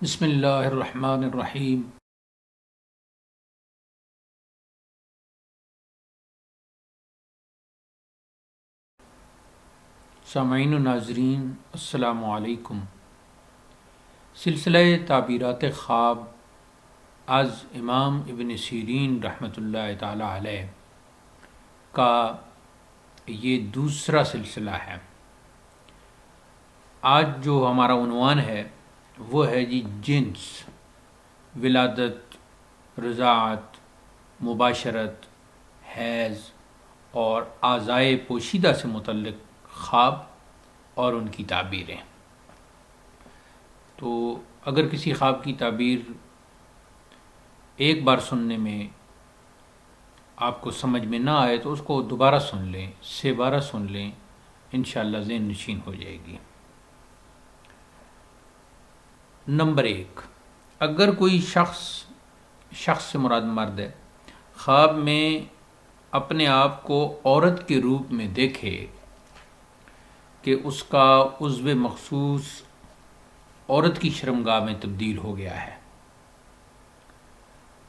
بسم اللہ الرحمن الرحیم۔ سامعین و ناظرین السلام علیکم۔ سلسلہ تعبیرات خواب از امام ابن سیرین رحمۃ اللہ تعالی علیہ کا یہ دوسرا سلسلہ ہے۔ آج جو ہمارا عنوان ہے وہ ہے جنس، ولادت، رضاعت، مباشرت، حیض اور اعضائے پوشیدہ سے متعلق خواب اور ان کی تعبیریں۔ تو اگر کسی خواب کی تعبیر ایک بار سننے میں آپ کو سمجھ میں نہ آئے تو اس کو دوبارہ سن لیں، 6 بارہ سن لیں، انشاءاللہ ذہن نشین ہو جائے گی۔ نمبر 1، اگر کوئی شخص سے مراد مرد ہے، خواب میں اپنے آپ کو عورت کے روپ میں دیکھے کہ اس کا عضو مخصوص عورت کی شرمگاہ میں تبدیل ہو گیا ہے،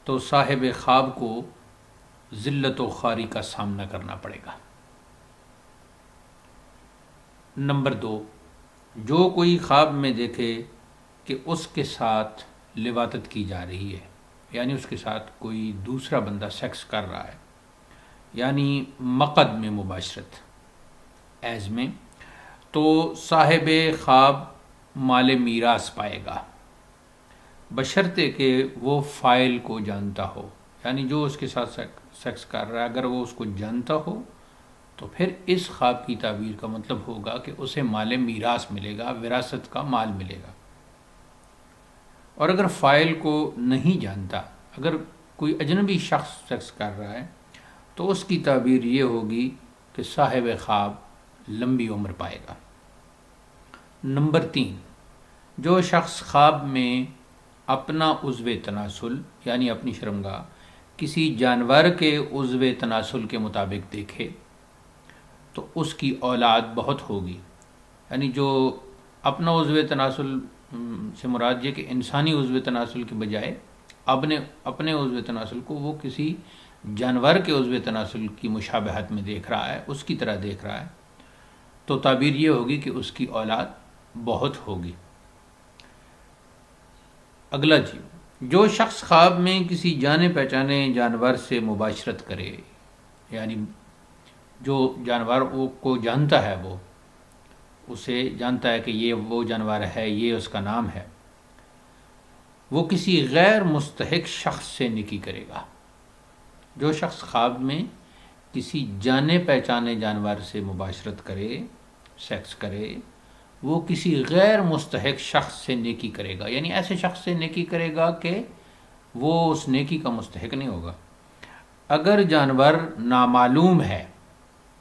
تو صاحب خواب کو ذلت و خواری کا سامنا کرنا پڑے گا۔ نمبر 2، جو کوئی خواب میں دیکھے کہ اس کے ساتھ لواطت کی جا رہی ہے، یعنی اس کے ساتھ کوئی دوسرا بندہ سیکس کر رہا ہے، یعنی مقد میں مباشرت، ایز میں، تو صاحب خواب مال میراث پائے گا، بشرطے کہ وہ فاعل کو جانتا ہو، یعنی جو اس کے ساتھ سیکس کر رہا ہے اگر وہ اس کو جانتا ہو تو پھر اس خواب کی تعبیر کا مطلب ہوگا کہ اسے مال میراث ملے گا، وراثت کا مال ملے گا۔ اور اگر فاعل کو نہیں جانتا، اگر کوئی اجنبی شخص سیکس کر رہا ہے تو اس کی تعبیر یہ ہوگی کہ صاحب خواب لمبی عمر پائے گا۔ نمبر 3، جو شخص خواب میں اپنا عضو تناسل یعنی اپنی شرمگاہ کسی جانور کے عضو تناسل کے مطابق دیکھے تو اس کی اولاد بہت ہوگی، یعنی جو اپنا عضو تناسل سے مراد یہ کہ انسانی عضو تناسل کے بجائے اپنے عضو تناسل کو وہ کسی جانور کے عضو تناسل کی مشابہت میں دیکھ رہا ہے، اس کی طرح دیکھ رہا ہے، تو تعبیر یہ ہوگی کہ اس کی اولاد بہت ہوگی۔ اگلا جو شخص خواب میں کسی جانے پہچانے جانور سے مباشرت کرے، یعنی جو جانور کو جانتا ہے، وہ اسے جانتا ہے کہ یہ وہ جانور ہے، یہ اس کا نام ہے، وہ کسی غیر مستحق شخص سے نیکی کرے گا۔ جو شخص خواب میں کسی جانے پہچانے جانور سے مباشرت کرے، سیکس کرے، وہ کسی غیر مستحق شخص سے نیکی کرے گا، یعنی ایسے شخص سے نیکی کرے گا کہ وہ اس نیکی کا مستحق نہیں ہوگا۔ اگر جانور نامعلوم ہے،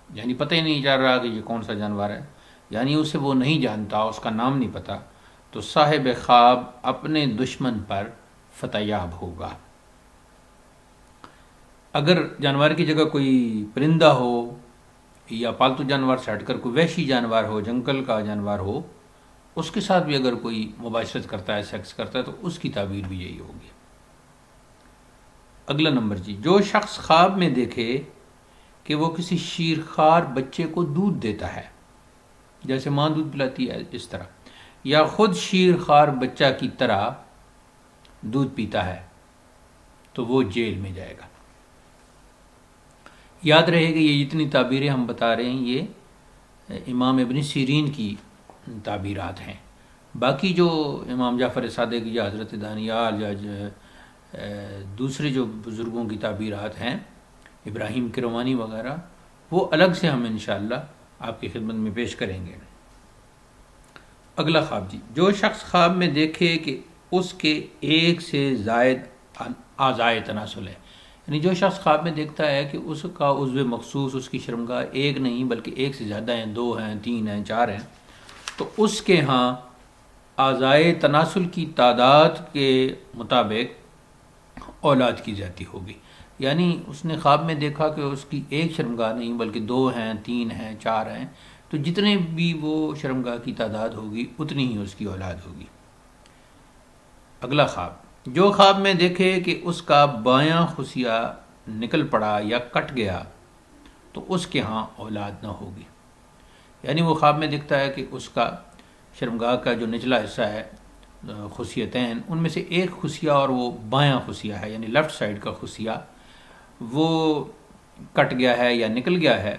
یعنی پتہ ہی نہیں چل رہا کہ یہ کون سا جانور ہے، یعنی اسے وہ نہیں جانتا، اس کا نام نہیں پتہ، تو صاحب خواب اپنے دشمن پر فتح یاب ہوگا۔ اگر جانور کی جگہ کوئی پرندہ ہو یا پالتو جانور سے ہٹ کر کوئی وحشی جانور ہو، جنگل کا جانور ہو، اس کے ساتھ بھی اگر کوئی مباشرت کرتا ہے، سیکس کرتا ہے، تو اس کی تعبیر بھی یہی ہوگی۔ اگلا نمبر جو شخص خواب میں دیکھے کہ وہ کسی شیرخوار بچے کو دودھ دیتا ہے، جیسے ماں دودھ پلاتی ہے اس طرح، یا خود شیرخوار بچہ کی طرح دودھ پیتا ہے، تو وہ جیل میں جائے گا۔ یاد رہے کہ یہ جتنی تعبیریں ہم بتا رہے ہیں یہ امام ابن سیرین کی تعبیرات ہیں، باقی جو امام جعفر صادق یا حضرت دانیال یا دوسرے جو بزرگوں کی تعبیرات ہیں، ابراہیم کروانی وغیرہ، وہ الگ سے ہم انشاءاللہ آپ کی خدمت میں پیش کریں گے۔ اگلا خواب جو شخص خواب میں دیکھے کہ اس کے ایک سے زائد اعضائے تناسل ہے، یعنی جو شخص خواب میں دیکھتا ہے کہ اس کا عضو مخصوص، اس کی شرمگاہ ایک نہیں بلکہ ایک سے زیادہ ہیں، 2 ہیں، 3 ہیں، 4 ہیں، تو اس کے ہاں اعضائے تناسل کی تعداد کے مطابق اولاد کی زیادتی ہوگی، یعنی اس نے خواب میں دیکھا کہ اس کی ایک شرمگاہ نہیں بلکہ 2 ہیں، 3 ہیں، 4 ہیں، تو جتنے بھی وہ شرمگاہ کی تعداد ہوگی اتنی ہی اس کی اولاد ہوگی۔ اگلا خواب، جو خواب میں دیکھے کہ اس کا بایاں خصیہ نکل پڑا یا کٹ گیا تو اس کے ہاں اولاد نہ ہوگی. یعنی وہ خواب میں دکھتا ہے کہ اس کا شرمگاہ کا جو نچلا حصہ ہے خصیتین، ان میں سے ایک خصیہ اور وہ بایاں خصیہ ہے یعنی لیفٹ سائڈ کا خصیہ وہ کٹ گیا ہے یا نکل گیا ہے،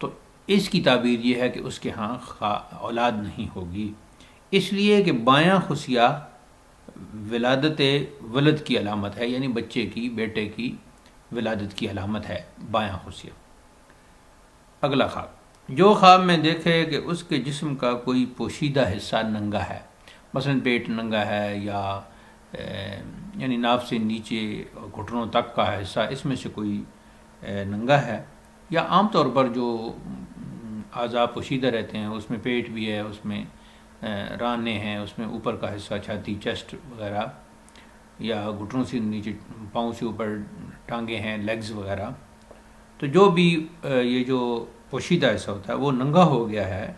تو اس کی تعبیر یہ ہے کہ اس کے ہاں اولاد نہیں ہوگی، اس لیے کہ بایاں خصیہ ولادت ولد کی علامت ہے، یعنی بچے کی، بیٹے کی ولادت کی علامت ہے بایاں خصیہ. اگلا خواب، جو خواب میں دیکھے کہ اس کے جسم کا کوئی پوشیدہ حصہ ننگا ہے، مثلا پیٹ ننگا ہے یا یعنی ناف سے نیچے گھٹنوں تک کا حصہ اس میں سے کوئی ننگا ہے، یا عام طور پر جو اعضاء پوشیدہ رہتے ہیں اس میں پیٹ بھی ہے، اس میں رانے ہیں، اس میں اوپر کا حصہ چھاتی چیسٹ وغیرہ، یا گھٹنوں سے نیچے پاؤں سے اوپر ٹانگیں ہیں، لیگز وغیرہ، تو جو بھی یہ جو پوشیدہ حصہ ہوتا ہے وہ ننگا ہو گیا ہے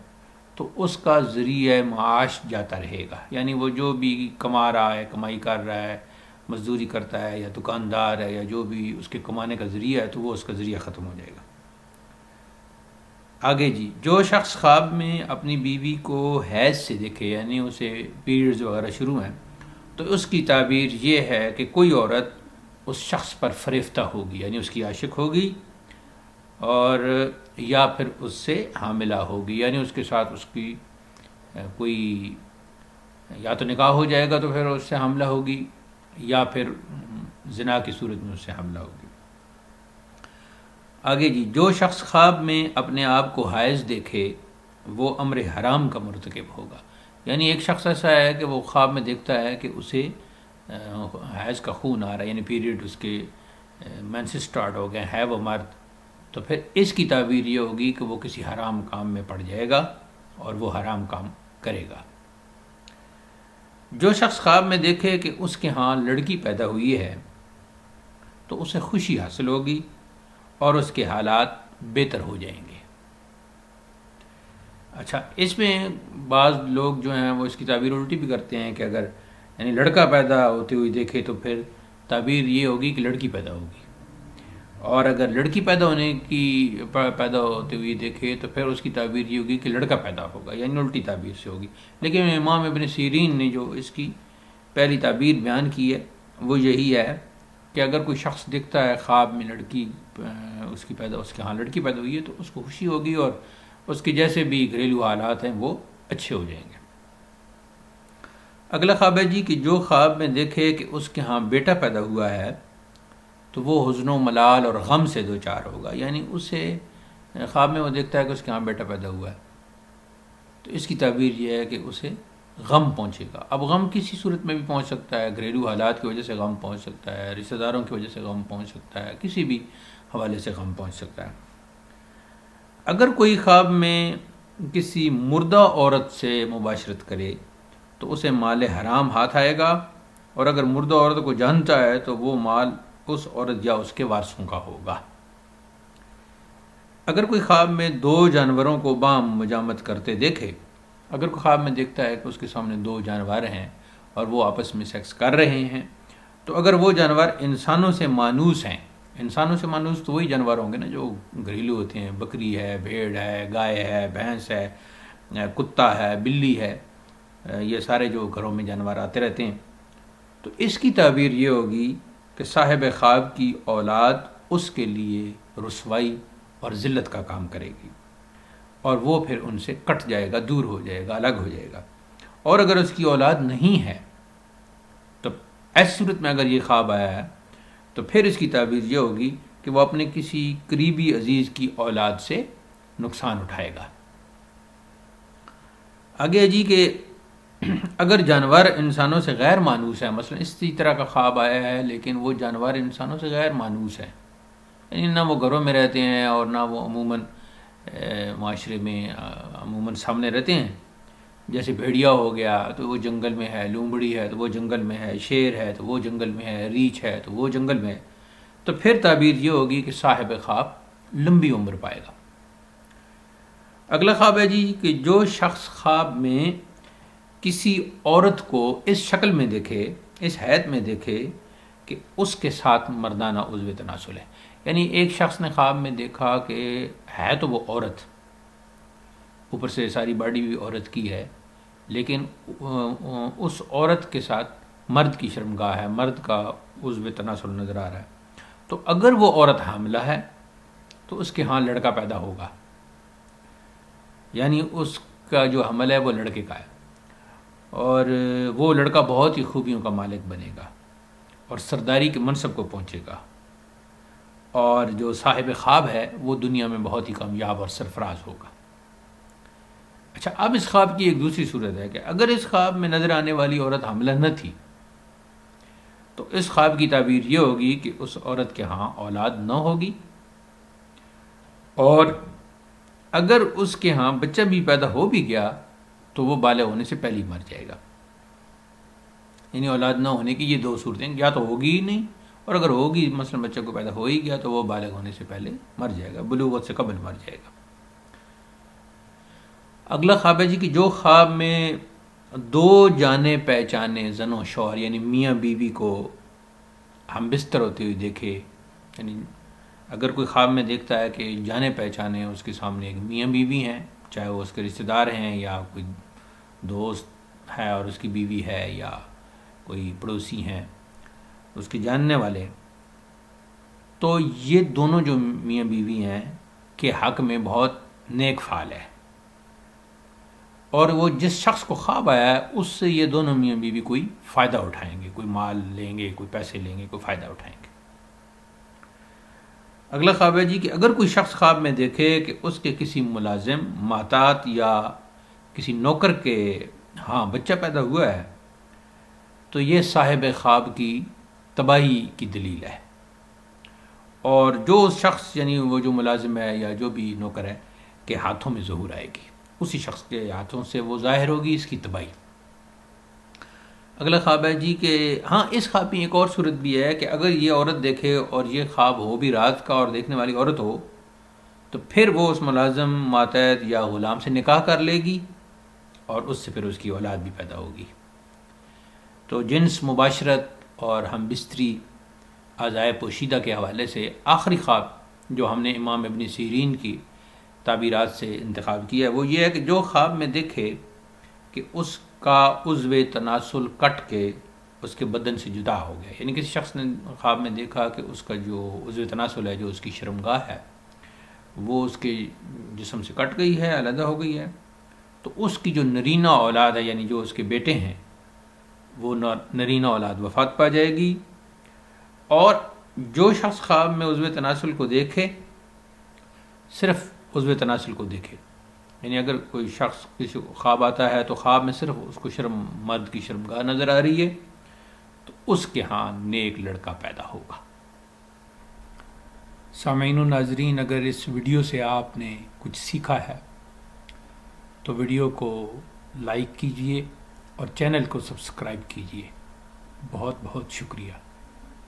تو اس کا ذریعہ معاش جاتا رہے گا. یعنی وہ جو بھی کما رہا ہے، کمائی کر رہا ہے، مزدوری کرتا ہے یا دکاندار ہے یا جو بھی اس کے کمانے کا ذریعہ ہے تو وہ اس کا ذریعہ ختم ہو جائے گا. آگے جی، جو شخص خواب میں اپنی بیوی کو حیض سے دیکھے یعنی اسے پیریڈز وغیرہ شروع ہیں تو اس کی تعبیر یہ ہے کہ کوئی عورت اس شخص پر فریفتہ ہوگی، یعنی اس کی عاشق ہوگی اور یا پھر اس سے حاملہ ہوگی، یعنی اس کے ساتھ اس کی کوئی یا تو نکاح ہو جائے گا تو پھر اس سے حاملہ ہوگی، یا پھر زنا کی صورت میں اس سے حاملہ ہوگی. آگے جی، جو شخص خواب میں اپنے آپ کو حائض دیکھے وہ امر حرام کا مرتکب ہوگا. یعنی ایک شخص ایسا ہے کہ وہ خواب میں دیکھتا ہے کہ اسے حیض کا خون آ رہا ہے، یعنی پیریڈ اس کے مینسز سٹارٹ ہو گئے ہے وہ مرد، تو پھر اس کی تعبیر یہ ہوگی کہ وہ کسی حرام کام میں پڑ جائے گا اور وہ حرام کام کرے گا. جو شخص خواب میں دیکھے کہ اس کے ہاں لڑکی پیدا ہوئی ہے تو اسے خوشی حاصل ہوگی اور اس کے حالات بہتر ہو جائیں گے. اچھا، اس میں بعض لوگ جو ہیں وہ اس کی تعبیر الٹی بھی کرتے ہیں کہ اگر یعنی لڑکا پیدا ہوتے ہوئی دیکھے تو پھر تعبیر یہ ہوگی کہ لڑکی پیدا ہوگی، اور اگر لڑکی پیدا ہوتے ہوئی دیکھے تو پھر اس کی تعبیر یہ ہوگی کہ لڑکا پیدا ہوگا، یعنی الٹی تعبیر سے ہوگی. لیکن امام ابن سیرین نے جو اس کی پہلی تعبیر بیان کی ہے وہ یہی ہے کہ اگر کوئی شخص دیکھتا ہے خواب میں لڑکی اس کے ہاں لڑکی پیدا ہوئی ہے تو اس کو خوشی ہوگی اور اس کے جیسے بھی گھریلو حالات ہیں وہ اچھے ہو جائیں گے. اگلا خواب ہے جی کہ جو خواب میں دیکھے کہ اس کے ہاں بیٹا پیدا ہوا ہے تو وہ حزن و ملال اور غم سے دوچار ہوگا. یعنی اسے خواب میں وہ دیکھتا ہے کہ اس کے ہاں بیٹا پیدا ہوا ہے تو اس کی تعبیر یہ ہے کہ اسے غم پہنچے گا. اب غم کسی صورت میں بھی پہنچ سکتا ہے، گھریلو حالات کی وجہ سے غم پہنچ سکتا ہے، رشتہ داروں کی وجہ سے غم پہنچ سکتا ہے، کسی بھی حوالے سے غم پہنچ سکتا ہے. اگر کوئی خواب میں کسی مردہ عورت سے مباشرت کرے تو اسے مال حرام ہاتھ آئے گا، اور اگر مردہ عورت کو جانتا ہے تو وہ مال اس عورت یا اس کے وارثوں کا ہوگا. اگر کوئی خواب میں دو جانوروں کو باہم مجامت کرتے دیکھے، اگر کوئی خواب میں دیکھتا ہے کہ اس کے سامنے دو جانور ہیں اور وہ آپس میں سیکس کر رہے ہیں، تو اگر وہ جانور انسانوں سے مانوس ہیں، انسانوں سے مانوس تو وہی جانور ہوں گے نا جو گھریلو ہوتے ہیں، بکری ہے، بھیڑ ہے، گائے ہے، بھینس ہے، کتا ہے، بلی ہے، یہ سارے جو گھروں میں جانور آتے رہتے ہیں، تو اس کی تعبیر یہ ہوگی کہ صاحب خواب کی اولاد اس کے لیے رسوائی اور ذلت کا کام کرے گی اور وہ پھر ان سے کٹ جائے گا، دور ہو جائے گا، الگ ہو جائے گا. اور اگر اس کی اولاد نہیں ہے تو ایسی صورت میں اگر یہ خواب آیا ہے تو پھر اس کی تعبیر یہ ہوگی کہ وہ اپنے کسی قریبی عزیز کی اولاد سے نقصان اٹھائے گا. آگے جی کہ اگر جانور انسانوں سے غیر مانوس ہے، مثلا اسی طرح کا خواب آیا ہے لیکن وہ جانور انسانوں سے غیر مانوس ہے، یعنی نہ وہ گھروں میں رہتے ہیں اور نہ وہ عموماً معاشرے میں عموماً سامنے رہتے ہیں، جیسے بھیڑیا ہو گیا تو وہ جنگل میں ہے، لومڑی ہے تو وہ جنگل میں ہے، شیر ہے تو وہ جنگل میں ہے، ریچھ ہے تو وہ جنگل میں ہے، تو پھر تعبیر یہ ہوگی کہ صاحب خواب لمبی عمر پائے گا. اگلا خواب ہے جی کہ جو شخص خواب میں کسی عورت کو اس شکل میں دیکھے، اس حیت میں دیکھے کہ اس کے ساتھ مردانہ عضو تناسل ہے. یعنی ایک شخص نے خواب میں دیکھا کہ ہے تو وہ عورت، اوپر سے ساری باڈی بھی عورت کی ہے، لیکن اس عورت کے ساتھ مرد کی شرمگاہ ہے، مرد کا عضو تناسل نظر آ رہا ہے. تو اگر وہ عورت حاملہ ہے تو اس کے ہاں لڑکا پیدا ہوگا، یعنی اس کا جو حمل ہے وہ لڑکے کا ہے، اور وہ لڑکا بہت ہی خوبیوں کا مالک بنے گا اور سرداری کے منصب کو پہنچے گا، اور جو صاحب خواب ہے وہ دنیا میں بہت ہی کامیاب اور سرفراز ہوگا. اچھا، اب اس خواب کی ایک دوسری صورت ہے کہ اگر اس خواب میں نظر آنے والی عورت حاملہ نہ تھی تو اس خواب کی تعبیر یہ ہوگی کہ اس عورت کے ہاں اولاد نہ ہوگی، اور اگر اس کے ہاں بچہ بھی پیدا ہو بھی گیا تو وہ بالغ ہونے سے پہلے ہی مر جائے گا. یعنی اولاد نہ ہونے کی یہ دو صورتیں، یا تو ہوگی ہی نہیں، اور اگر ہوگی مثلا بچہ کو پیدا ہو ہی گیا تو وہ بالغ ہونے سے پہلے مر جائے گا، بلوغت سے قبل مر جائے گا. اگلا خواب ہے جی کہ جو خواب میں دو جانے پہچانے زن و شوہر یعنی میاں بیوی کو ہم بستر ہوتے ہوئے دیکھے. یعنی اگر کوئی خواب میں دیکھتا ہے کہ جانے پہچانے اس کے سامنے ایک میاں بیوی ہیں، چاہے وہ اس کے رشتہ دار ہیں یا کوئی دوست ہے اور اس کی بیوی ہے، یا کوئی پڑوسی ہیں اس کے جاننے والے، تو یہ دونوں جو میاں بیوی ہیں کے حق میں بہت نیک فعال ہے، اور وہ جس شخص کو خواب آیا ہے اس سے یہ دونوں میاں بیوی کوئی فائدہ اٹھائیں گے، کوئی مال لیں گے، کوئی پیسے لیں گے، کوئی فائدہ اٹھائیں گے. اگلا خواب ہے جی کہ اگر کوئی شخص خواب میں دیکھے کہ اس کے کسی ملازم، محتاط یا کسی نوکر کے ہاں بچہ پیدا ہوا ہے تو یہ صاحب خواب کی تباہی کی دلیل ہے، اور جو شخص یعنی وہ جو ملازم ہے یا جو بھی نوکر ہے کے ہاتھوں میں ظہور آئے گی، اسی شخص کے ہاتھوں سے وہ ظاہر ہوگی اس کی تباہی. اگلا خواب ہے جی کہ ہاں اس خواب میں ایک اور صورت بھی ہے کہ اگر یہ عورت دیکھے اور یہ خواب ہو بھی رات کا اور دیکھنے والی عورت ہو تو پھر وہ اس ملازم، ماتحت یا غلام سے نکاح کر لے گی اور اس سے پھر اس کی اولاد بھی پیدا ہوگی. تو جنس مباشرت اور ہم بستری اعضائے پوشیدہ کے حوالے سے آخری خواب جو ہم نے امام ابن سیرین کی تعبیرات سے انتخاب کیا ہے وہ یہ ہے کہ جو خواب میں دیکھے کہ اس کا عضو تناسل کٹ کے اس کے بدن سے جدا ہو گیا. یعنی کسی شخص نے خواب میں دیکھا کہ اس کا جو عضو تناسل ہے، جو اس کی شرمگاہ ہے، وہ اس کے جسم سے کٹ گئی ہے، علیحدہ ہو گئی ہے، تو اس کی جو نرینہ اولاد ہے یعنی جو اس کے بیٹے ہیں وہ نرینہ اولاد وفات پا جائے گی. اور جو شخص خواب میں عضو تناسل کو دیکھے، صرف عضو تناسل کو دیکھے، یعنی اگر کوئی شخص کسی کو خواب آتا ہے تو خواب میں صرف اس کو مرد کی شرمگاہ نظر آ رہی ہے تو اس کے ہاں نیک لڑکا پیدا ہوگا. سامعین و ناظرین، اگر اس ویڈیو سے آپ نے کچھ سیکھا ہے تو ویڈیو کو لائک کیجئے اور چینل کو سبسکرائب کیجئے. بہت بہت شکریہ.